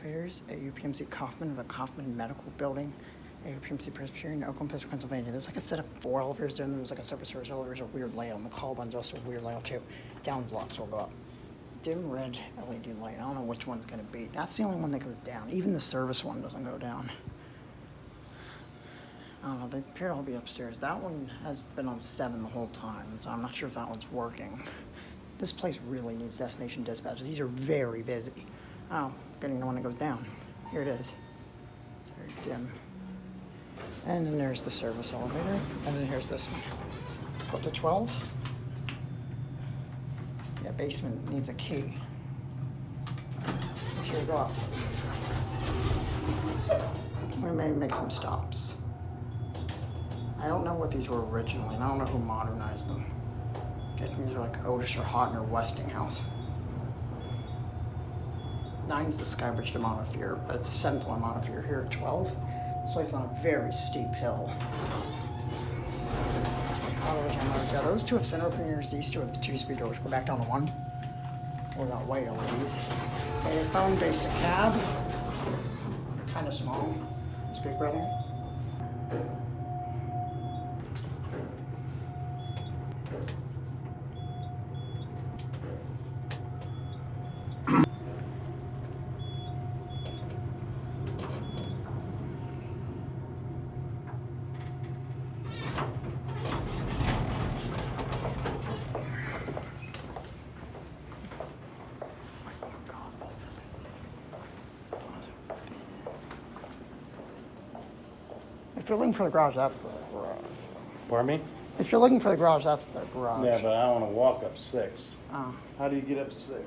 elevators at UPMC Kaufmann, the Kaufmann Medical Building at UPMC Presbyterian, Oakland, Pittsburgh, Pennsylvania. There's like a set of 4 elevators there, and there's like a separate service elevator. There's a weird layout, and the call button's also a weird layout too. Down's locked, so we'll go up. Dim red LED light. I don't know which one's gonna be. That's the only one that goes down. Even the service one doesn't go down. I don't know, they appear to all be upstairs. That one has been on 7 the whole time, so I'm not sure if that one's working. This place really needs destination dispatches. These are very busy. Oh, getting the one that goes down. Here it is. It's very dim. And then there's the service elevator. And then here's this one. Go up to 12. Yeah, basement needs a key. Let's here we go up. We may make some stops. I don't know what these were originally, and I don't know who modernized them. I guess these are like Otis or Houghton or Westinghouse. 9 is the Skybridge to Montefiore, but it's a 7th floor Montefiore. Here at 12, this place is on a very steep hill. Yeah, those 2 have center open mirrors. These 2 have 2-speed doors. Go back down to 1. We got white LEDs. Okay, phone basic cab. Kind of small. His big brother. If you're looking for the garage, that's the garage. Pardon me? If you're looking for the garage, that's the garage. Yeah, but I want to walk up 6. Oh. How do you get up 6?